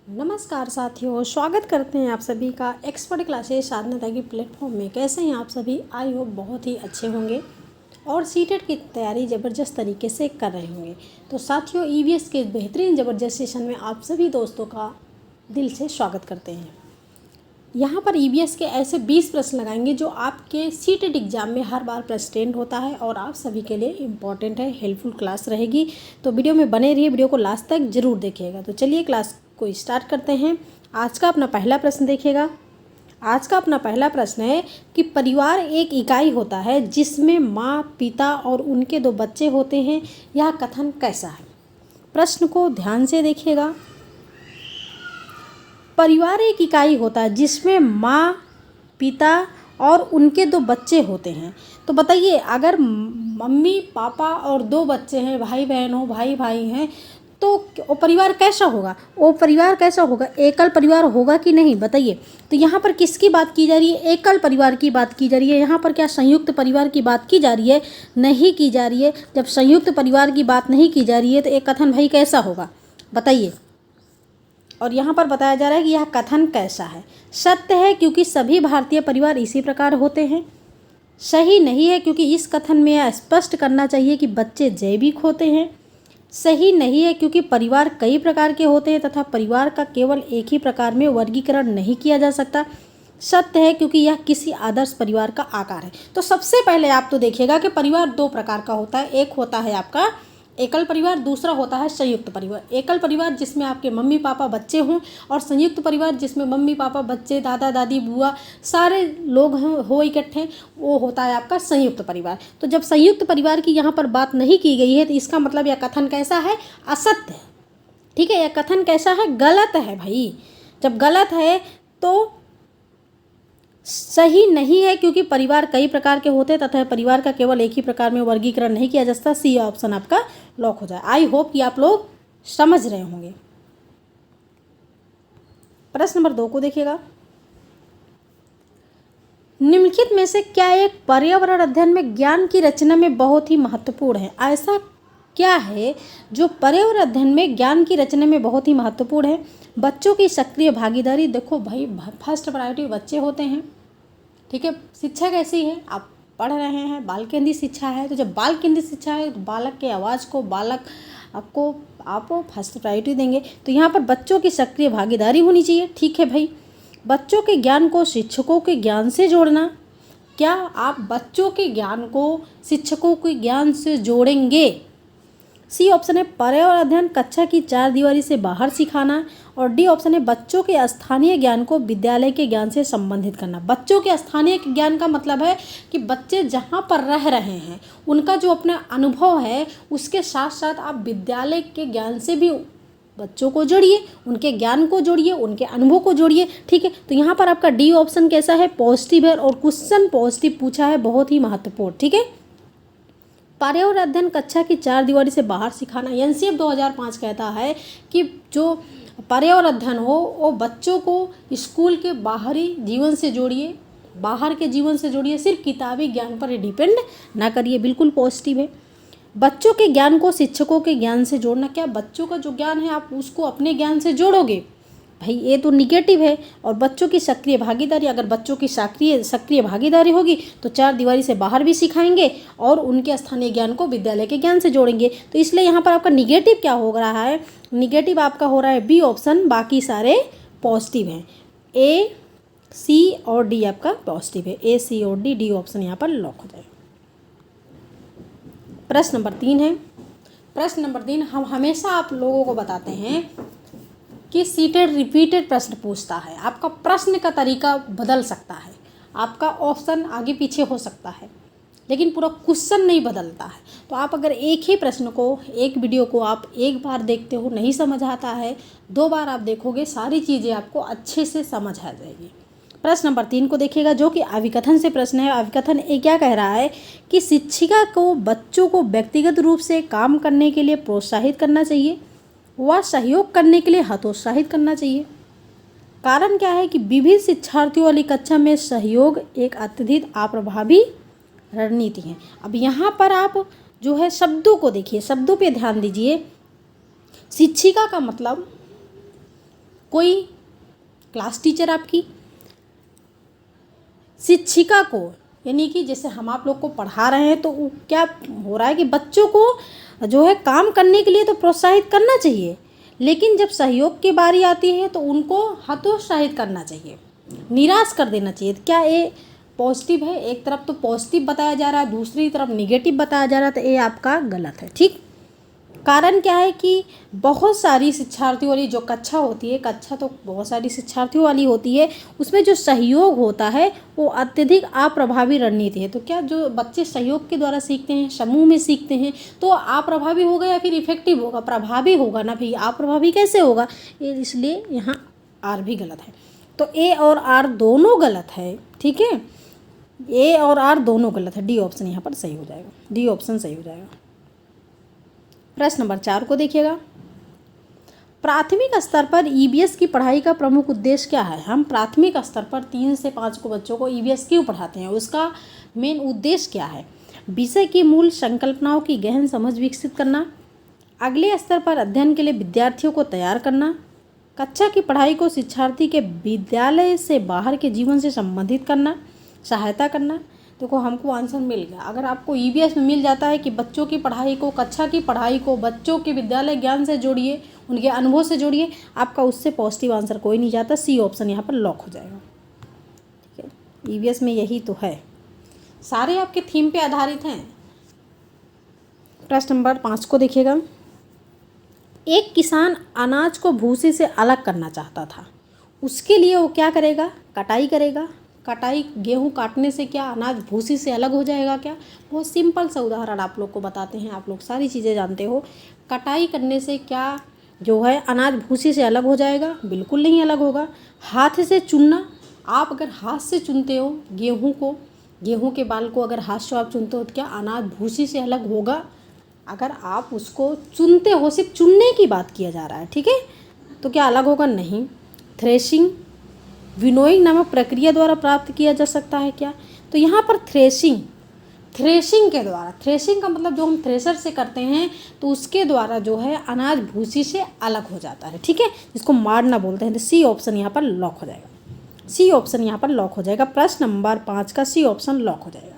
नमस्कार साथियों, स्वागत करते हैं आप सभी का एक्सपर्ट क्लासेस साधना की प्लेटफॉर्म में। कैसे हैं आप सभी? आई होप बहुत ही अच्छे होंगे और सीटेट की तैयारी ज़बरदस्त तरीके से कर रहे होंगे। तो साथियों, ईवीएस के बेहतरीन ज़बरदस्त सेशन में आप सभी दोस्तों का दिल से स्वागत करते हैं। यहाँ पर ईवीएस के ऐसे 20 प्रश्न लगाएंगे जो आपके सीटेट एग्ज़ाम में हर बार प्रेजेंट होता है और आप सभी के लिए इम्पॉर्टेंट है। हेल्पफुल क्लास रहेगी, तो वीडियो में बने रहिए, वीडियो को लास्ट तक जरूर देखिएगा। तो चलिए क्लास को स्टार्ट करते हैं। आज का अपना पहला प्रश्न देखिएगा। आज का अपना पहला प्रश्न है कि परिवार एक इकाई होता है जिसमें माँ, पिता और उनके 2 बच्चे होते हैं। यह कथन कैसा है? प्रश्न को ध्यान से देखिएगा। परिवार एक इकाई होता है जिसमें माँ, पिता और उनके 2 बच्चे होते हैं। तो बताइए, अगर मम्मी, पापा और 2 बच्चे हैं, भाई बहन हो, भाई भाई हैं, तो वो परिवार कैसा होगा? वो परिवार कैसा होगा? एकल परिवार होगा कि नहीं? बताइए। तो यहाँ पर किसकी बात की जा रही है? एकल परिवार की बात की जा रही है। यहाँ पर क्या संयुक्त परिवार की बात की जा रही है? नहीं की जा रही है। जब संयुक्त परिवार की बात नहीं की जा रही है तो एक कथन भाई कैसा होगा? बताइए। और यहाँ पर बताया जा रहा है कि यह कथन कैसा है? सत्य है क्योंकि सभी भारतीय परिवार इसी प्रकार होते हैं। सही नहीं है क्योंकि इस कथन में यह स्पष्ट करना चाहिए कि बच्चे जैविक होते हैं। सही नहीं है क्योंकि परिवार कई प्रकार के होते हैं तथा परिवार का केवल एक ही प्रकार में वर्गीकरण नहीं किया जा सकता। सत्य है क्योंकि यह किसी आदर्श परिवार का आकार है। तो सबसे पहले आप तो देखिएगा कि परिवार 2 प्रकार का होता है। एक होता है आपका एकल परिवार, दूसरा होता है संयुक्त परिवार। एकल परिवार जिसमें आपके मम्मी पापा बच्चे हों, और संयुक्त परिवार जिसमें मम्मी पापा बच्चे, दादा दादी, बुआ सारे लोग हो इकट्ठे, वो होता है आपका संयुक्त परिवार। तो जब संयुक्त परिवार की यहाँ पर बात नहीं की गई है तो इसका मतलब यह कथन कैसा है? असत्य है। ठीक है, यह कथन कैसा है? गलत है भाई। जब गलत है तो सही नहीं है क्योंकि परिवार कई प्रकार के होते हैं तथा परिवार का केवल एक ही प्रकार में वर्गीकरण नहीं किया जा सकता। सी ऑप्शन आपका लॉक हो जाए। आई होप कि आप लोग समझ रहे होंगे। प्रश्न नंबर 2 को देखिएगा। निम्नलिखित में से क्या एक पर्यावरण अध्ययन में ज्ञान की रचना में बहुत ही महत्वपूर्ण है? ऐसा क्या है जो पर्यावरण अध्ययन में ज्ञान की रचना में बहुत ही महत्वपूर्ण है? बच्चों की सक्रिय भागीदारी। देखो भाई, फर्स्ट प्रायोरिटी बच्चे होते हैं। ठीक है, शिक्षा कैसी है? आप पढ़ रहे हैं, बाल केंद्रित शिक्षा है। तो जब बाल केंद्रित शिक्षा है तो बालक के आवाज़ को, बालक आप फर्स्ट प्रायोरिटी देंगे। तो यहाँ पर बच्चों की सक्रिय भागीदारी होनी चाहिए। ठीक है भाई। बच्चों के ज्ञान को शिक्षकों के ज्ञान से जोड़ना। क्या आप बच्चों के ज्ञान को शिक्षकों के ज्ञान से जोड़ेंगे? सी ऑप्शन है पर्यावरण अध्ययन कक्षा की 4 दीवारी से बाहर सिखाना। और डी ऑप्शन है बच्चों के स्थानीय ज्ञान को विद्यालय के ज्ञान से संबंधित करना। बच्चों के स्थानीय ज्ञान का मतलब है कि बच्चे जहाँ पर रह रहे हैं उनका जो अपना अनुभव है उसके साथ साथ आप विद्यालय के ज्ञान से भी बच्चों को जोड़िए, उनके ज्ञान को जोड़िए, उनके अनुभव को जोड़िए। ठीक है, तो यहाँ पर आपका डी ऑप्शन कैसा है? पॉजिटिव है, और क्वेश्चन पॉजिटिव पूछा है, बहुत ही महत्वपूर्ण। ठीक है, पर्यावरण अध्ययन कक्षा की 4 दीवारी से बाहर सिखाना। एनसीएफ 2005 कहता है कि जो पर्यावरण अध्ययन हो वो बच्चों को स्कूल के बाहरी जीवन से जोड़िए, बाहर के जीवन से जोड़िए, सिर्फ किताबी ज्ञान पर डिपेंड ना करिए। बिल्कुल पॉजिटिव है। बच्चों के ज्ञान को शिक्षकों के ज्ञान से जोड़ना। क्या बच्चों का जो ज्ञान है आप उसको अपने ज्ञान से जोड़ोगे? भाई ये तो निगेटिव है। और बच्चों की सक्रिय भागीदारी, अगर बच्चों की सक्रिय भागीदारी होगी तो 4 दीवारी से बाहर भी सिखाएंगे और उनके स्थानीय ज्ञान को विद्यालय के ज्ञान से जोड़ेंगे। तो इसलिए यहाँ पर आपका निगेटिव क्या हो रहा है? निगेटिव आपका हो रहा है बी ऑप्शन, बाकी सारे पॉजिटिव हैं। ए, सी और डी आपका पॉजिटिव है। ए, सी और डी ऑप्शन यहाँ पर लॉक हो जाएगा। प्रश्न नंबर 3 है। प्रश्न नंबर 3, हम हमेशा आप लोगों को बताते हैं कि सीटेड रिपीटेड प्रश्न पूछता है। आपका प्रश्न का तरीका बदल सकता है, आपका ऑप्शन आगे पीछे हो सकता है, लेकिन पूरा क्वेश्चन नहीं बदलता है। तो आप अगर एक ही प्रश्न को, एक वीडियो को आप एक बार देखते हो, नहीं समझ आता है, 2 बार आप देखोगे, सारी चीज़ें आपको अच्छे से समझ आ जाएगी। प्रश्न नंबर 3 को देखिएगा, जो कि अभिकथन से प्रश्न है। अभिकथन ये क्या कह रहा है कि शिक्षिका को बच्चों को व्यक्तिगत रूप से काम करने के लिए प्रोत्साहित करना चाहिए, वह सहयोग करने के लिए हतोत्साहित करना चाहिए। कारण क्या है कि विभिन्न शिक्षार्थियों वाली कक्षा में सहयोग एक अत्यधिक अप्रभावी रणनीति है। अब यहाँ पर आप जो है शब्दों को देखिए, शब्दों पे ध्यान दीजिए। शिक्षिका का मतलब कोई क्लास टीचर आपकी शिक्षिका को, यानी कि जैसे हम आप लोग को पढ़ा रहे हैं तो क्या हो रहा है कि बच्चों को जो है काम करने के लिए तो प्रोत्साहित करना चाहिए, लेकिन जब सहयोग की बारी आती है तो उनको हतोत्साहित करना चाहिए, निराश कर देना चाहिए। क्या ये पॉजिटिव है? एक तरफ तो पॉजिटिव बताया जा रहा है, दूसरी तरफ निगेटिव बताया जा रहा है, तो ये आपका गलत है। ठीक, कारण क्या है कि बहुत सारी शिक्षार्थियों वाली जो कक्षा होती है, कक्षा तो बहुत सारी शिक्षार्थियों वाली होती है, उसमें जो सहयोग होता है वो अत्यधिक अप्रभावी रणनीति है। तो क्या जो बच्चे सहयोग के द्वारा सीखते हैं, समूह में सीखते हैं, तो अप्रभावी होगा या फिर इफेक्टिव होगा? प्रभावी होगा ना भाई, अप्रभावी कैसे होगा? इसलिए यहाँ आर भी गलत है। तो ए और आर दोनों गलत है। ठीक है, ए और आर दोनों गलत है। डी ऑप्शन यहाँ पर सही हो जाएगा, डी ऑप्शन सही हो जाएगा। प्रश्न नंबर 4 को देखिएगा। प्राथमिक स्तर पर ईवीएस की पढ़ाई का प्रमुख उद्देश्य क्या है? हम प्राथमिक स्तर पर 3 से 5 को बच्चों को ईवीएस क्यों पढ़ाते हैं, उसका मेन उद्देश्य क्या है? विषय की मूल संकल्पनाओं की गहन समझ विकसित करना, अगले स्तर पर अध्ययन के लिए विद्यार्थियों को तैयार करना, कक्षा की पढ़ाई को शिक्षार्थी के विद्यालय से बाहर के जीवन से संबंधित करना, सहायता करना। देखो हमको आंसर मिल गया। अगर आपको ईवीएस में मिल जाता है कि बच्चों की पढ़ाई को, कक्षा की पढ़ाई को बच्चों के विद्यालय ज्ञान से जोड़िए, उनके अनुभव से जोड़िए, आपका उससे पॉजिटिव आंसर कोई नहीं जाता। सी ऑप्शन यहाँ पर लॉक हो जाएगा। ठीक है, ईवीएस में यही तो है, सारे आपके थीम पे आधारित हैं। प्रश्न नंबर 5 को देखिएगा। एक किसान अनाज को भूसे से अलग करना चाहता था, उसके लिए वो क्या करेगा? कटाई करेगा। कटाई, गेहूं काटने से क्या अनाज भूसी से अलग हो जाएगा क्या? बहुत सिंपल सा उदाहरण आप लोग को बताते हैं, आप लोग सारी चीज़ें जानते हो। कटाई करने से क्या जो है अनाज भूसी से अलग हो जाएगा? बिल्कुल नहीं अलग होगा। हाथ से चुनना, आप अगर हाथ से चुनते हो गेहूं को, गेहूं के बाल को अगर हाथ से आप चुनते हो तो क्या अनाज भूसी से अलग होगा? अगर आप उसको चुनते हो, सिर्फ चुनने की बात किया जा रहा है, ठीक है, तो क्या अलग होगा? नहीं। थ्रेशिंग, विनोइंग नामक प्रक्रिया द्वारा प्राप्त किया जा सकता है क्या? तो यहाँ पर थ्रेशिंग, थ्रेशिंग के द्वारा, थ्रेशिंग का मतलब जो हम थ्रेशर से करते हैं तो उसके द्वारा जो है अनाज भूसी से अलग हो जाता है। ठीक है, जिसको मारना बोलते हैं। तो सी ऑप्शन यहाँ पर लॉक हो जाएगा, सी ऑप्शन यहाँ पर लॉक हो जाएगा। प्रश्न नंबर 5 का सी ऑप्शन लॉक हो जाएगा।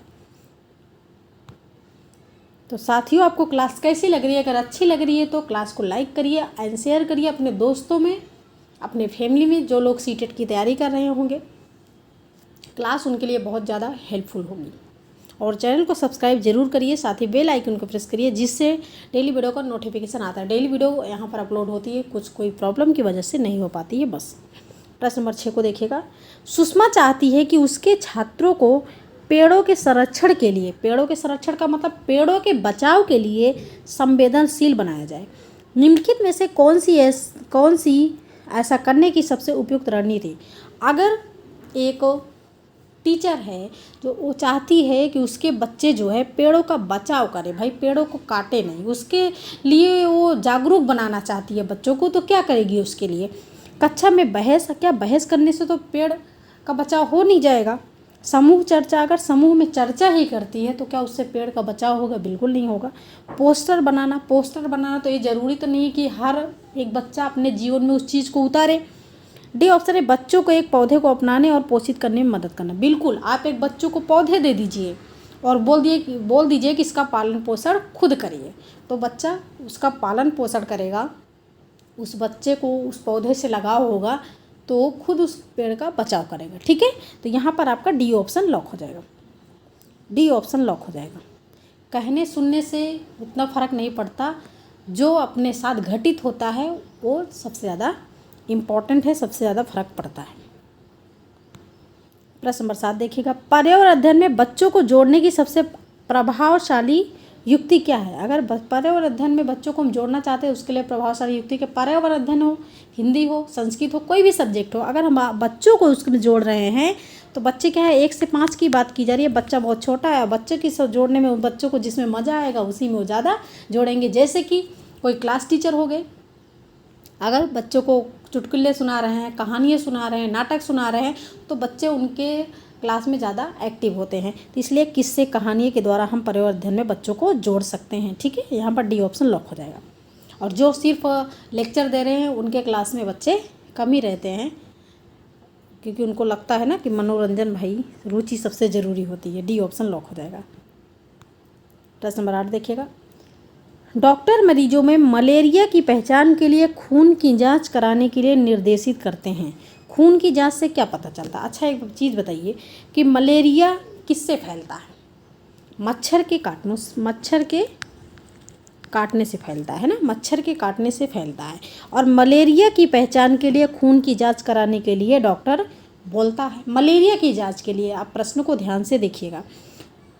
तो साथियों, आपको क्लास कैसी लग रही है? अगर अच्छी लग रही है तो क्लास को लाइक करिए एंड शेयर करिए अपने दोस्तों में, अपने फैमिली में जो लोग सीटेट की तैयारी कर रहे होंगे। क्लास उनके लिए बहुत ज़्यादा हेल्पफुल होगी। और चैनल को सब्सक्राइब जरूर करिए, साथ ही बेल आइकन को प्रेस करिए, जिससे डेली वीडियो का नोटिफिकेशन आता है। डेली वीडियो यहाँ पर अपलोड होती है, कुछ कोई प्रॉब्लम की वजह से नहीं हो पाती है बस। प्रश्न नंबर 6 को देखिएगा। सुषमा चाहती है कि उसके छात्रों को पेड़ों के संरक्षण के लिए, पेड़ों के संरक्षण का मतलब पेड़ों के बचाव के लिए संवेदनशील बनाया जाए। निम्नलिखित में से कौन सी ऐसा करने की सबसे उपयुक्त रणनीति? अगर एक टीचर है जो वो चाहती है कि उसके बच्चे जो है पेड़ों का बचाव करें, भाई पेड़ों को काटे नहीं, उसके लिए वो जागरूक बनाना चाहती है बच्चों को, तो क्या करेगी उसके लिए? कक्षा में बहस, क्या बहस करने से तो पेड़ का बचाव हो नहीं जाएगा? समूह चर्चा, अगर समूह में चर्चा ही करती है तो क्या उससे पेड़ का बचाव होगा? बिल्कुल नहीं होगा। पोस्टर बनाना, पोस्टर बनाना तो ये ज़रूरी तो नहीं कि हर एक बच्चा अपने जीवन में उस चीज़ को उतारे। डी ऑप्शन है बच्चों को एक पौधे को अपनाने और पोषित करने में मदद करना। बिल्कुल, आप एक बच्चों को पौधे दे दीजिए और बोल दीजिए कि इसका पालन पोषण खुद करिए, तो बच्चा उसका पालन पोषण करेगा, उस बच्चे को उस पौधे से लगाव होगा तो खुद उस पेड़ का बचाव करेगा। ठीक है, तो यहाँ पर आपका डी ऑप्शन लॉक हो जाएगा, डी ऑप्शन लॉक हो जाएगा। कहने सुनने से उतना फ़र्क नहीं पड़ता, जो अपने साथ घटित होता है वो सबसे ज़्यादा इम्पॉर्टेंट है, सबसे ज़्यादा फर्क पड़ता है। प्रश्न नंबर 7 देखिएगा। पर्यावरण अध्ययन में बच्चों को जोड़ने की सबसे प्रभावशाली युक्ति क्या है? अगर पर्यावरण अध्ययन में बच्चों को हम जोड़ना चाहते हैं उसके लिए प्रभावशाली युक्ति के, पर्यावरण अध्ययन हो, हिंदी हो, संस्कृत हो, कोई भी सब्जेक्ट हो, अगर हम बच्चों को उसमें जोड़ रहे हैं तो बच्चे क्या है 1 से 5 की बात की जा रही है, बच्चा बहुत छोटा है, बच्चे की सब जोड़ने में बच्चों को जिसमें मज़ा आएगा उसी में वो ज़्यादा जोड़ेंगे। जैसे कि कोई क्लास टीचर हो गए, अगर बच्चों को चुटकुले सुना रहे हैं, कहानियाँ सुना रहे हैं, नाटक सुना रहे हैं, तो बच्चे उनके क्लास में ज़्यादा एक्टिव होते हैं। तो इसलिए किस्से कहानी के द्वारा हम पर्यावरण अध्ययन में बच्चों को जोड़ सकते हैं। ठीक है, यहाँ पर डी ऑप्शन लॉक हो जाएगा। और जो सिर्फ लेक्चर दे रहे हैं उनके क्लास में बच्चे कम ही रहते हैं, क्योंकि उनको लगता है ना कि मनोरंजन भाई रुचि सबसे ज़रूरी होती है। डी ऑप्शन लॉक हो जाएगा। प्रश्न नंबर 8 देखिएगा। डॉक्टर मरीजों में मलेरिया की पहचान के लिए खून की जांच कराने के लिए निर्देशित करते हैं। खून की जांच से क्या पता चलता है? अच्छा, एक चीज़ बताइए कि मलेरिया किससे फैलता है? मच्छर के काटने से फैलता है ना, मच्छर के काटने से फैलता है। और मलेरिया की पहचान के लिए खून की जांच कराने के लिए डॉक्टर बोलता है। मलेरिया की जांच के लिए आप प्रश्न को ध्यान से देखिएगा,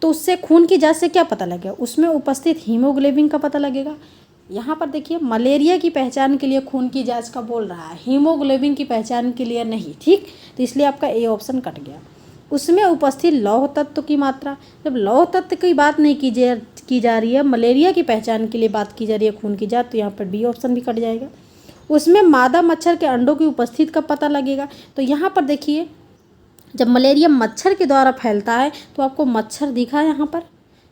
तो उससे खून की जांच से क्या पता लगेगा? उसमें उपस्थित हीमोग्लोबिन का पता लगेगा। यहाँ पर देखिए, मलेरिया की पहचान के लिए खून की जांच का बोल रहा है, हीमोग्लोबिन की पहचान के लिए नहीं। ठीक, तो इसलिए आपका ए ऑप्शन कट गया। उसमें उपस्थित लौह तत्व की मात्रा, जब लौह तत्व की बात नहीं की जा रही है, मलेरिया की पहचान के लिए बात की जा रही है खून की जांच, तो यहाँ पर बी ऑप्शन भी कट जाएगा। उसमें मादा मच्छर के अंडों की उपस्थिति का पता लगेगा। तो यहाँ पर देखिए, जब मलेरिया मच्छर के द्वारा फैलता है तो आपको मच्छर दिखा यहाँ पर,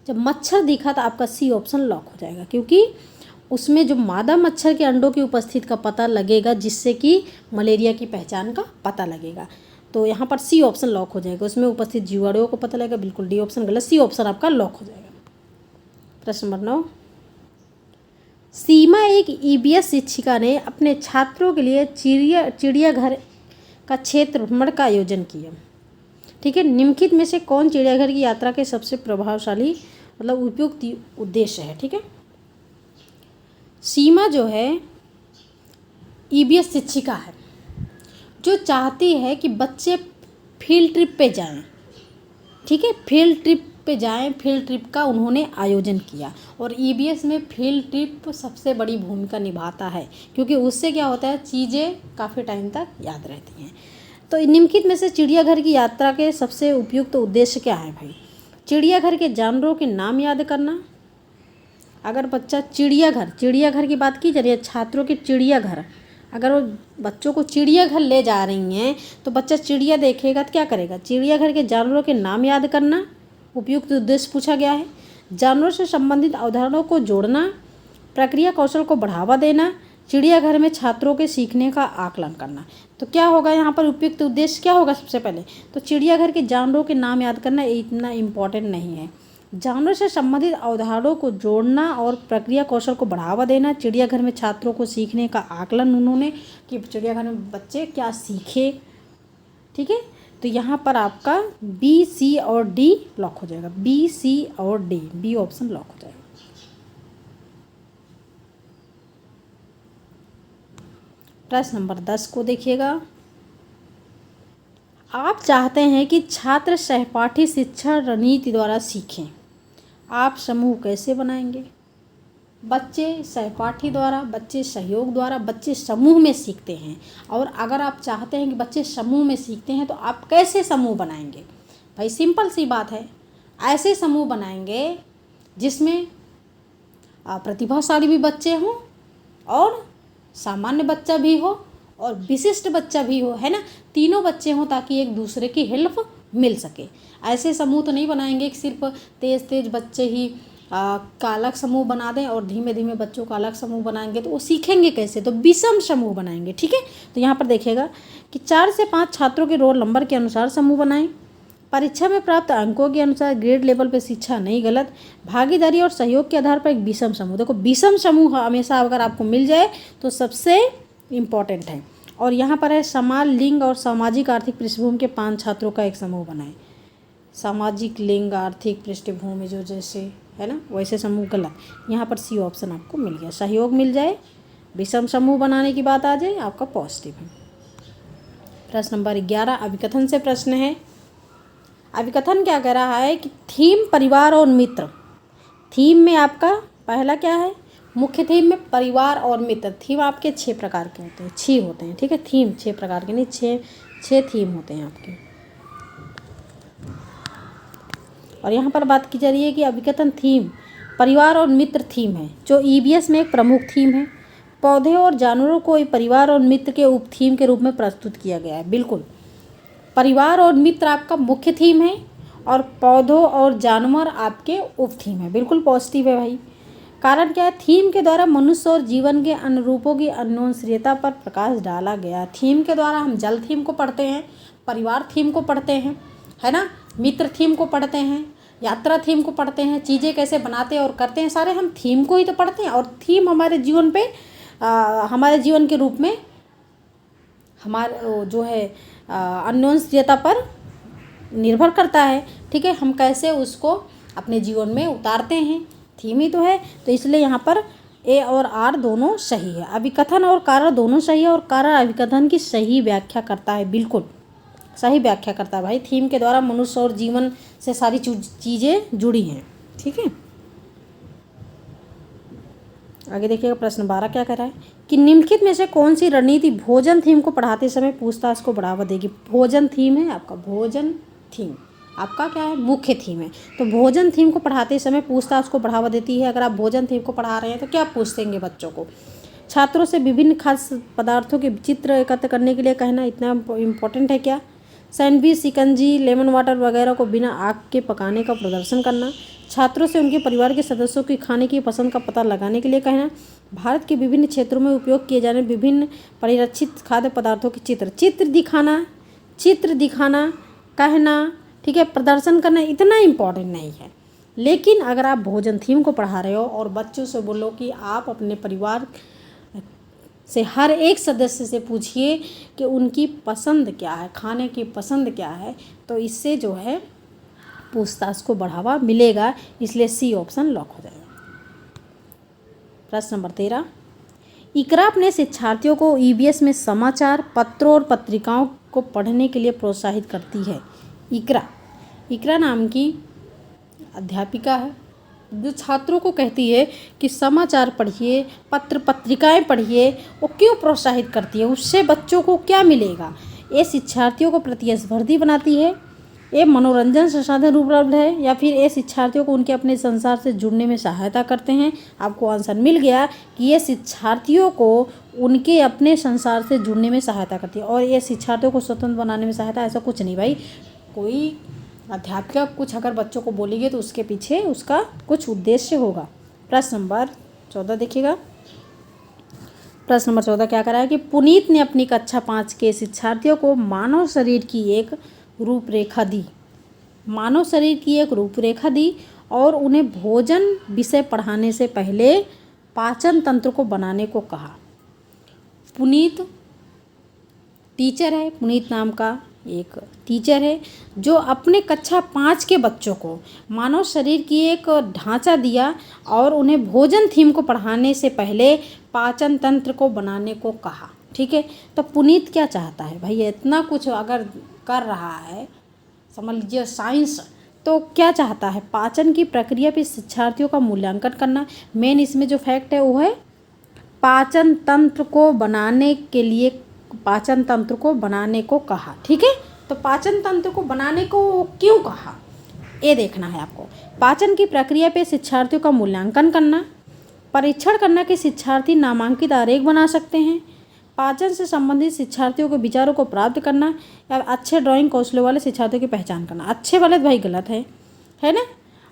जब मच्छर दिखा तो आपका सी ऑप्शन लॉक हो जाएगा, क्योंकि उसमें जो मादा मच्छर के अंडों की उपस्थिति का पता लगेगा, जिससे कि मलेरिया की पहचान का पता लगेगा। तो यहाँ पर सी ऑप्शन लॉक हो जाएगा, उसमें उपस्थित जीवाणुओं को पता लगेगा। बिल्कुल डी ऑप्शन गलत, सी ऑप्शन आपका लॉक हो जाएगा। प्रश्न नंबर 9। सीमा एक ईबीएस शिक्षिका ने अपने छात्रों के लिए चिड़ियाघर का क्षेत्र भ्रमण का आयोजन किया। ठीक है, निम्नलिखित में से कौन चिड़ियाघर की यात्रा के सबसे प्रभावशाली मतलब उपयुक्त उद्देश्य है? ठीक है, सीमा जो है ईबीएस शिक्षिका है, जो चाहती है कि बच्चे फील्ड ट्रिप पे जाएं। ठीक है, फील्ड ट्रिप पे जाएं, फील्ड ट्रिप का उन्होंने आयोजन किया। और ईबीएस में फील्ड ट्रिप सबसे बड़ी भूमिका निभाता है, क्योंकि उससे क्या होता है, चीज़ें काफ़ी टाइम तक याद रहती हैं। तो निम्नलिखित में से चिड़ियाघर की यात्रा के सबसे उपयुक्त उद्देश्य क्या है भाई? चिड़ियाघर के जानवरों के नाम याद करना। अगर बच्चा चिड़ियाघर की बात की जा रही है, छात्रों के चिड़ियाघर, अगर वो बच्चों को चिड़ियाघर ले जा रही हैं तो बच्चा चिड़िया देखेगा तो क्या करेगा? चिड़ियाघर के जानवरों के नाम याद करना उपयुक्त उद्देश्य पूछा गया है। जानवरों से संबंधित अवधारणाओं को जोड़ना, प्रक्रिया कौशल को बढ़ावा देना, चिड़ियाघर में छात्रों के सीखने का आकलन करना। तो क्या होगा यहाँ पर उपयुक्त उद्देश्य क्या होगा? सबसे पहले तो चिड़ियाघर के जानवरों के नाम याद करना इतना इम्पॉर्टेंट नहीं है। जानवरों से संबंधित अवधारणाओं को जोड़ना और प्रक्रिया कौशल को बढ़ावा देना, चिड़ियाघर में छात्रों को सीखने का आकलन, उन्होंने कि चिड़ियाघर में बच्चे क्या सीखे। ठीक है, तो यहाँ पर आपका बी, सी और डी लॉक हो जाएगा। बी, सी और डी, बी ऑप्शन लॉक हो जाएगा। प्रश्न नंबर 10 को देखिएगा। आप चाहते हैं कि छात्र सहपाठी शिक्षा रणनीति द्वारा सीखें, आप समूह कैसे बनाएंगे? बच्चे सहपाठी द्वारा, बच्चे सहयोग द्वारा, बच्चे समूह में सीखते हैं। और अगर आप चाहते हैं कि बच्चे समूह में सीखते हैं तो आप कैसे समूह बनाएंगे? भाई सिंपल सी बात है, ऐसे समूह बनाएंगे जिसमें प्रतिभाशाली भी बच्चे हों और सामान्य बच्चा भी हो और विशिष्ट बच्चा भी हो, है ना, तीनों बच्चे हों ताकि एक दूसरे की हेल्प मिल सके। ऐसे समूह तो नहीं बनाएंगे कि सिर्फ तेज बच्चे ही का अलग समूह बना दें और धीमे धीमे बच्चों का अलग समूह बनाएंगे तो वो सीखेंगे कैसे? तो विषम समूह बनाएंगे। ठीक है, तो यहाँ पर देखिएगा कि 4 से 5 छात्रों के रोल नंबर के अनुसार समूह बनाएं, परीक्षा में प्राप्त अंकों के अनुसार ग्रेड लेवल पे शिक्षा नहीं गलत, भागीदारी और सहयोग के आधार पर एक विषम समूह। देखो विषम समूह हमेशा अगर आपको मिल जाए तो सबसे इम्पॉर्टेंट है। और यहाँ पर है समान लिंग और सामाजिक आर्थिक पृष्ठभूमि के 5 छात्रों का एक समूह बनाएं। सामाजिक लिंग आर्थिक पृष्ठभूमि जो जैसे है ना वैसे समूह गलत, यहाँ पर सी ऑप्शन आपको मिल गया। सहयोग मिल जाए, विषम समूह बनाने की बात आ जाए, आपका पॉजिटिव है। प्रश्न नंबर 11 अभिकथन से प्रश्न है। अभिकथन क्या कह रहा है कि थीम परिवार और मित्र। थीम में आपका पहला क्या है? मुख्य थीम में परिवार और मित्र। थीम आपके 6 प्रकार के होते हैं, 6 होते हैं। ठीक है, थीम 6 प्रकार के नहीं, 6 थीम होते हैं आपके। और यहाँ पर बात की जा रही है कि अभिकथन थीम परिवार और मित्र थीम है, जो ईबीएस में एक प्रमुख थीम है। पौधे और जानवरों को परिवार और मित्र के उप थीम के रूप में प्रस्तुत किया गया है। बिल्कुल, परिवार और मित्र आपका मुख्य थीम है और पौधों और जानवर आपके उप थीम है। बिल्कुल पॉजिटिव है भाई। कारण क्या है? थीम के द्वारा मनुष्य और जीवन के अनुरूपों की अन्योन्याश्रियता पर प्रकाश डाला गया। थीम के द्वारा हम जल थीम को पढ़ते हैं, परिवार थीम को पढ़ते हैं, है ना, मित्र थीम को पढ़ते हैं, यात्रा थीम को पढ़ते हैं, चीज़ें कैसे बनाते हैं और करते हैं, सारे हम थीम को ही तो पढ़ते हैं। और थीम हमारे जीवन पे हमारे जीवन के रूप में हमारे जो है अन्योन्याश्रियता पर निर्भर करता है। ठीक है, हम कैसे उसको अपने जीवन में उतारते हैं, थीम ही तो है। तो इसलिए यहाँ पर ए और आर दोनों सही है। अभिकथन और कारण दोनों सही है, और कारण अभिकथन की सही व्याख्या करता है, बिल्कुल सही व्याख्या करता है भाई। थीम के द्वारा मनुष्य और जीवन से सारी चीज़ें जुड़ी हैं। ठीक है, आगे देखिएगा प्रश्न 12 क्या कह रहा है कि निम्नलिखित में से कौन सी रणनीति भोजन थीम को पढ़ाते समय पूछताछ को बढ़ावा देगी। भोजन थीम है आपका, भोजन थीम आपका क्या है? मुख्य थीम है। तो भोजन थीम को पढ़ाते समय पूछताछ को बढ़ावा देती है। अगर आप भोजन थीम को पढ़ा रहे हैं तो क्या पूछेंगे बच्चों को? छात्रों से विभिन्न खाद्य पदार्थों के चित्र एकत्र करने के लिए कहना इतना इम्पोर्टेंट है क्या? सैंडविच, शिकंजी, लेमन वाटर वगैरह को बिना आग के पकाने का प्रदर्शन करना। छात्रों से उनके परिवार के सदस्यों की खाने की पसंद का पता लगाने के लिए कहना। भारत के विभिन्न क्षेत्रों में उपयोग किए जाने विभिन्न परिरक्षित खाद्य पदार्थों के चित्र दिखाना कहना। ठीक है, प्रदर्शन करना इतना इम्पोर्टेंट नहीं है। लेकिन अगर आप भोजन थीम को पढ़ा रहे हो और बच्चों से बोलो कि आप अपने परिवार से हर एक सदस्य से पूछिए कि उनकी पसंद क्या है, खाने की पसंद क्या है, तो इससे जो है पूछताछ को बढ़ावा मिलेगा। इसलिए सी ऑप्शन लॉक हो जाएगा। प्रश्न नंबर 13, इकरा अपने शिक्षार्थियों को ईवीएस में समाचार पत्रों और पत्रिकाओं को पढ़ने के लिए प्रोत्साहित करती है। इकरा नाम की अध्यापिका है जो छात्रों को कहती है कि समाचार पढ़िए, पत्र पत्रिकाएं पढ़िए। वो क्यों प्रोत्साहित करती है? उससे बच्चों को क्या मिलेगा? ये शिक्षार्थियों को प्रतिस्पर्धी बनाती है, ये मनोरंजन संसाधन उपलब्ध है, या फिर ये शिक्षार्थियों को उनके अपने संसार से जुड़ने में सहायता करते हैं। आपको आंसर मिल गया कि ये शिक्षार्थियों को उनके अपने संसार से जुड़ने में सहायता करती है, और ये शिक्षार्थियों को स्वतंत्र बनाने में सहायता, ऐसा कुछ नहीं भाई। कोई अध्यापिका कुछ अगर बच्चों को बोलेगी तो उसके पीछे उसका कुछ उद्देश्य होगा। प्रश्न नंबर 14 देखिएगा। प्रश्न नंबर 14 क्या करा है कि पुनीत ने अपनी कक्षा 5 के शिक्षार्थियों को मानव शरीर की एक रूपरेखा दी और उन्हें भोजन विषय पढ़ाने से पहले पाचन तंत्र को बनाने को कहा। पुनीत टीचर है, पुनीत नाम का एक टीचर है जो अपने कक्षा 5 के बच्चों को मानव शरीर की एक ढांचा दिया और उन्हें भोजन थीम को पढ़ाने से पहले पाचन तंत्र को बनाने को कहा। ठीक है, तो पुनीत क्या चाहता है भाई? इतना कुछ अगर कर रहा है, समझ लीजिए साइंस, तो क्या चाहता है? पाचन की प्रक्रिया पे शिक्षार्थियों का मूल्यांकन करना। मेन इसमें जो फैक्ट है वो है पाचन तंत्र को बनाने के लिए पाचन तंत्र को बनाने को कहा। ठीक है, तो पाचन तंत्र को बनाने को क्यों कहा ये देखना है आपको। पाचन की प्रक्रिया पे शिक्षार्थियों का मूल्यांकन करना, परीक्षण करना कि शिक्षार्थी नामांकित आरेख बना सकते हैं, पाचन से संबंधित शिक्षार्थियों के विचारों को प्राप्त करना, या अच्छे ड्राइंग कौशलों वाले शिक्षार्थियों की पहचान करना। अच्छे वाले भाई गलत है ना।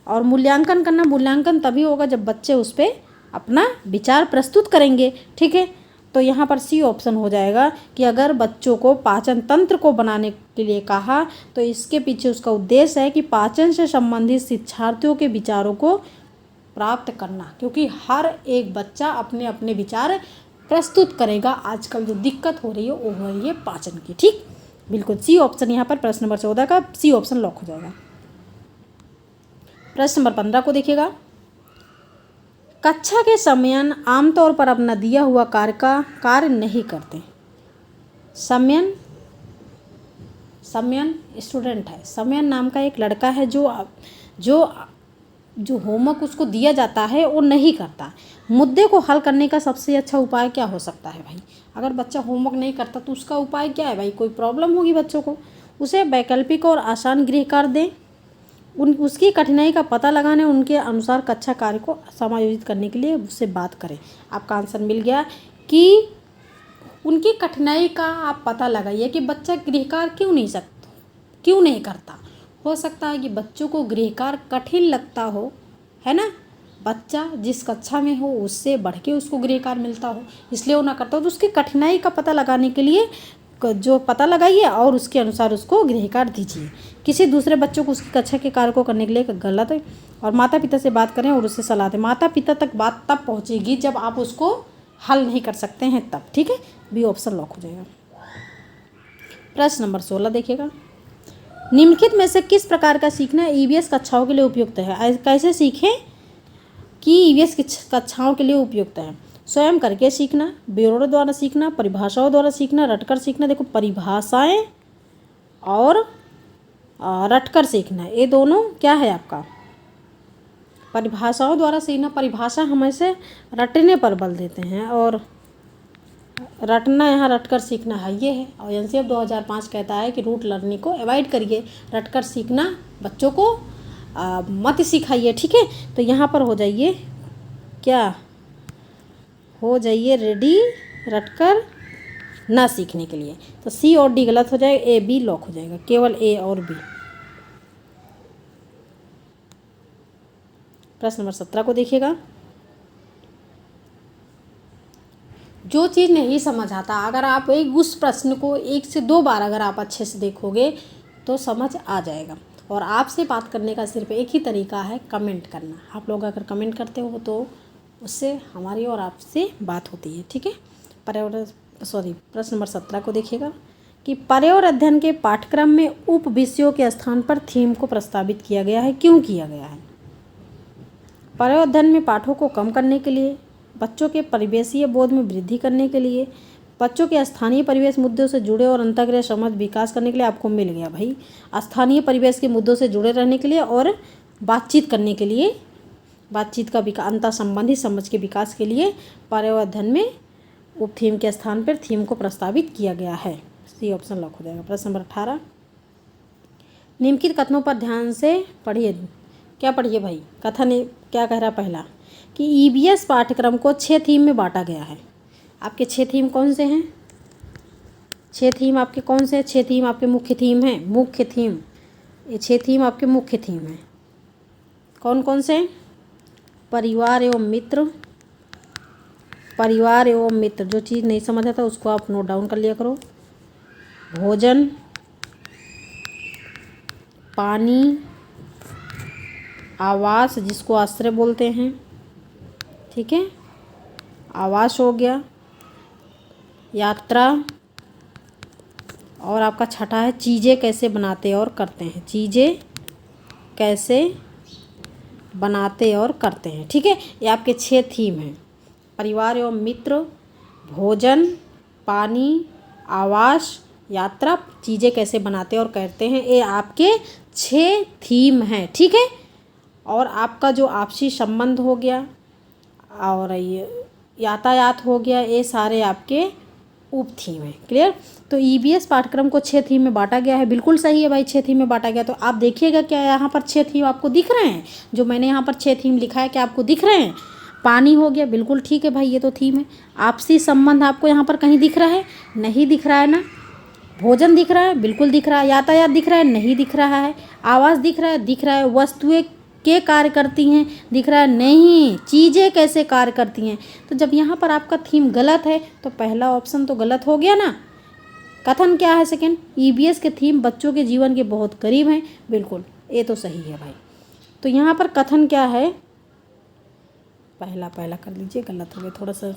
और मूल्यांकन करना, मूल्यांकन तभी होगा जब बच्चे उस पर अपना विचार प्रस्तुत करेंगे। ठीक है, तो यहाँ पर सी ऑप्शन हो जाएगा कि अगर बच्चों को पाचन तंत्र को बनाने के लिए कहा तो इसके पीछे उसका उद्देश्य है कि पाचन से संबंधित शिक्षार्थियों के विचारों को प्राप्त करना, क्योंकि हर एक बच्चा अपने अपने विचार प्रस्तुत करेगा। आजकल जो दिक्कत हो रही है वो हो रही है पाचन की। ठीक, बिल्कुल सी ऑप्शन यहाँ पर प्रश्न नंबर 14 का सी ऑप्शन लॉक हो जाएगा। प्रश्न नंबर 15 को देखिएगा। कक्षा के समयन आमतौर पर अपना दिया हुआ कार्य नहीं करते। समयन स्टूडेंट है। समयन नाम का एक लड़का है जो होमवर्क उसको दिया जाता है वो नहीं करता। मुद्दे को हल करने का सबसे अच्छा उपाय क्या हो सकता है भाई? अगर बच्चा होमवर्क नहीं करता तो उसका उपाय क्या है भाई? कोई प्रॉब्लम होगी बच्चों को, उसे वैकल्पिक और आसान गृह कार्य दें, उसकी कठिनाई का पता लगाने उनके अनुसार कक्षा कार्य को समायोजित करने के लिए उससे बात करें। आपका आंसर मिल गया कि उनकी कठिनाई का आप पता लगाइए कि बच्चा गृह कार्य क्यों नहीं करता। हो सकता है कि बच्चों को गृह कार्य कठिन लगता हो, है ना, बच्चा जिस कक्षा में हो उससे बढ़ के उसको गृह कार्य मिलता हो, इसलिए वो ना करता हो। तो उसकी कठिनाई का पता लगाने के लिए जो पता लगाइए और उसके अनुसार उसको गृह कार्य दीजिए। किसी दूसरे बच्चों को उसकी कक्षा के कार्य को करने के लिए गलत है। और माता पिता से बात करें और उससे सलाह दें। माता पिता तक बात तब पहुँचेगी जब आप उसको हल नहीं कर सकते हैं तब, ठीक है। बी ऑप्शन लॉक हो जाएगा। प्रश्न नंबर 16 देखिएगा। निम्नलिखित में से किस प्रकार का सीखना ईवीएस कक्षाओं के लिए उपयुक्त है? कैसे सीखें कि ईवीएस कक्षाओं के लिए उपयुक्त है? स्वयं करके सीखना, ब्यूरो द्वारा सीखना, परिभाषाओं द्वारा सीखना, रटकर सीखना। देखो परिभाषाएं और रटकर सीखना, ये दोनों क्या है आपका? परिभाषाओं द्वारा सीखना, परिभाषा हमेशा रटने पर बल देते हैं और रटना यहाँ रटकर सीखना है ये है। और एनसीएफ 2005 कहता है कि रूट लर्निंग को अवॉइड करिए, रटकर सीखना बच्चों को मत सिखाइए, ठीक है। तो यहाँ पर हो जाइए क्या, हो जाइए रेडी रटकर ना सीखने के लिए। तो सी और डी गलत हो जाएगा, ए बी लॉक हो जाएगा, केवल ए और बी। प्रश्न नंबर 17 को देखिएगा। जो चीज़ नहीं समझ आता, अगर आप एक उस प्रश्न को 1 से 2 बार अगर आप अच्छे से देखोगे तो समझ आ जाएगा। और आपसे बात करने का सिर्फ एक ही तरीका है, कमेंट करना। आप लोग अगर कमेंट करते हो तो उससे हमारी और आपसे बात होती है, ठीक है। प्रश्न नंबर 17 को देखिएगा कि पर्यावरण अध्ययन के पाठ्यक्रम में उप विषयों के स्थान पर थीम को प्रस्तावित किया गया है, क्यों किया गया है? पर्यावरण अध्ययन में पाठों को कम करने के लिए, बच्चों के परिवेशीय बोध में वृद्धि करने के लिए, बच्चों के स्थानीय परिवेश मुद्दों से जुड़े और अंतर्ग्रह समझ विकास करने के लिए। आपको मिल गया भाई, स्थानीय परिवेश के मुद्दों से जुड़े रहने के लिए और बातचीत करने के लिए, बातचीत का अंतर संबंधी समझ के विकास के लिए पर्यावरण अध्ययन में उप थीम के स्थान पर थीम को प्रस्तावित किया गया है। सी ऑप्शन लॉक हो जाएगा। प्रश्न नंबर 18, निम्नलिखित कथनों पर ध्यान से पढ़िए। क्या पढ़िए भाई? कथन क्या कह रहा है? पहला कि ईवीएस पाठ्यक्रम को 6 थीम में बांटा गया है। आपके 6 थीम कौन से हैं? 6 थीम आपके कौन से हैं? 6 थीम आपके मुख्य थीम हैं। मुख्य थीम, ये 6 थीम आपके मुख्य थीम हैं। कौन कौन से? परिवार एवं मित्र, परिवार एवं मित्र। जो चीज़ नहीं समझ आता उसको आप नोट डाउन कर लिया करो। भोजन, पानी, आवास जिसको आश्रय बोलते हैं, ठीक है, आवास हो गया, यात्रा, और आपका छठा है चीज़ें कैसे बनाते और करते हैं। चीज़ें कैसे बनाते और करते हैं, ठीक है। ये आपके 6 थीम हैं। परिवार एवं मित्र, भोजन, पानी, आवास, यात्रा, चीज़ें कैसे बनाते और करते हैं, ये आपके 6 थीम हैं, ठीक है। और आपका जो आपसी संबंध हो गया और ये यातायात हो गया, ये सारे आपके उप थीम है। क्लियर? तो ईवीएस पाठ्यक्रम को 6 थीम में बांटा गया है। बिल्कुल सही है भाई, 6 थीम में बांटा गया। तो आप देखिएगा क्या यहाँ पर 6 थीम आपको दिख रहे हैं? जो मैंने यहाँ पर 6 थीम लिखा है क्या आपको दिख रहे हैं? पानी हो गया, बिल्कुल ठीक है भाई, ये तो थीम है। आपसी संबंध आपको यहाँ पर कहीं दिख रहा है? नहीं दिख रहा है ना। भोजन दिख रहा है? बिल्कुल दिख रहा है। यातायात दिख रहा है? नहीं दिख रहा है। आवास दिख रहा है? दिख रहा है। वस्तुएं के कार्य करती हैं? दिख रहा है? नहीं। चीज़ें कैसे कार्य करती हैं? तो जब यहाँ पर आपका थीम गलत है तो पहला ऑप्शन तो गलत हो गया ना। कथन क्या है सेकंड? ईवीएस के थीम बच्चों के जीवन के बहुत करीब हैं, बिल्कुल ये तो सही है भाई। तो यहाँ पर कथन क्या है? पहला कर लीजिए, गलत हो गया, थोड़ा सा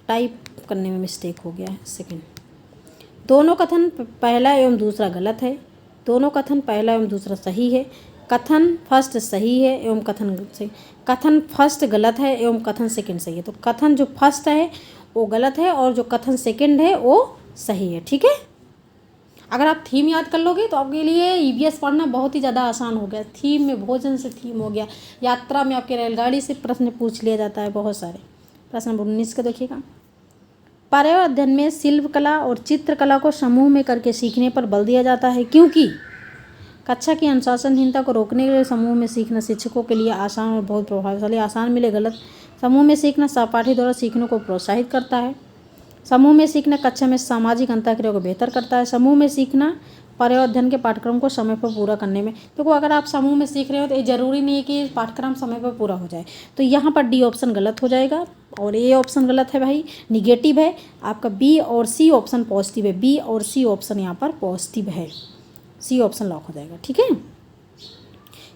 टाइप करने में मिस्टेक हो गया है। सेकंड, दोनों कथन पहला एवं दूसरा गलत है, दोनों कथन पहला एवं दूसरा सही है। कथन फर्स्ट सही है एवं कथन सही, कथन फर्स्ट गलत है एवं कथन सेकंड सही है। तो कथन जो फर्स्ट है वो गलत है और जो कथन सेकंड है वो सही है, ठीक है। अगर आप थीम याद कर लोगे तो आपके लिए ईवीएस पढ़ना बहुत ही ज़्यादा आसान हो गया। थीम में भोजन से थीम हो गया, यात्रा में आपके रेलगाड़ी से प्रश्न पूछ लिया जाता है बहुत सारे। प्रश्न नंबर 19 का देखिएगा। पर्यावरण अध्ययन में शिल्पकला और चित्रकला को समूह में करके सीखने पर बल दिया जाता है, क्योंकि कक्षा की अनुशासनहीनता को रोकने के लिए समूह में सीखना शिक्षकों के लिए आसान और बहुत प्रभावशाली। आसान मिले गलत। समूह में सीखना सहपाठी द्वारा सीखने को प्रोत्साहित करता है। समूह में सीखना कक्षा में सामाजिक अंतःक्रिया को बेहतर करता है। समूह में सीखना पर्यावरण अध्ययन के पाठ्यक्रम को समय पर पूरा करने में। देखो अगर आप समूह में सीख रहे हो तो ये ज़रूरी नहीं है कि पाठ्यक्रम समय पर पूरा हो जाए, तो यहाँ पर डी ऑप्शन गलत हो जाएगा और ए ऑप्शन गलत है भाई, निगेटिव है। आपका बी और सी ऑप्शन पॉजिटिव है, बी और सी ऑप्शन यहाँ पर पॉजिटिव है, सी ऑप्शन लॉक हो जाएगा। ठीक है,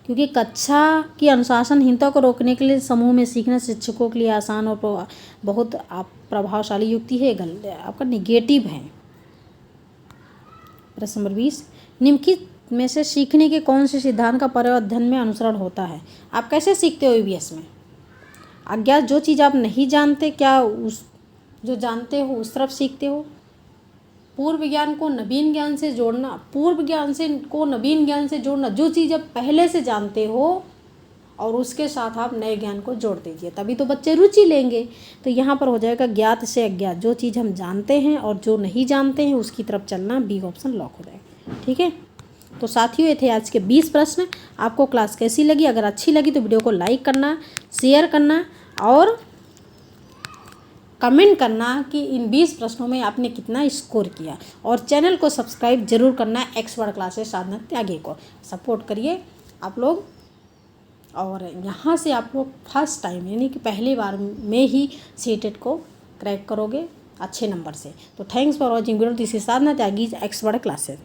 क्योंकि कक्षा की अनुशासनहीनता को रोकने के लिए समूह में सीखना शिक्षकों के लिए आसान और बहुत प्रभावशाली युक्ति है, आपका निगेटिव है। प्रश्न नंबर 20, निम्नलिखित में से सीखने के कौन से सिद्धांत का पर्यावरण अध्ययन में अनुसरण होता है। आप कैसे सीखते हो ईवीएस में? अज्ञात, जो चीज़ आप नहीं जानते क्या उस जो जानते हो उस तरफ सीखते हो। पूर्व ज्ञान को नवीन ज्ञान से जोड़ना, पूर्व ज्ञान से को नवीन ज्ञान से जोड़ना, जो चीज़ आप पहले से जानते हो और उसके साथ आप नए ज्ञान को जोड़ दीजिए, तभी तो बच्चे रुचि लेंगे। तो यहाँ पर हो जाएगा ज्ञात से अज्ञात, जो चीज़ हम जानते हैं और जो नहीं जानते हैं उसकी तरफ चलना, बी ऑप्शन लॉक हो जाएगा। ठीक है, तो साथियों ये थे आज के 20 प्रश्न। आपको क्लास कैसी लगी? अगर अच्छी लगी तो वीडियो को लाइक करना, शेयर करना और कमेंट करना कि इन 20 प्रश्नों में आपने कितना स्कोर किया, और चैनल को सब्सक्राइब जरूर करना। एक्सपर्ट क्लासेस साधना त्यागी को सपोर्ट करिए आप लोग, और यहाँ से आप लोग फर्स्ट टाइम यानी कि पहली बार में ही सीटेट को क्रैक करोगे अच्छे नंबर से। तो thanks for watching video, this is Sadhana Tyagi, expert classes.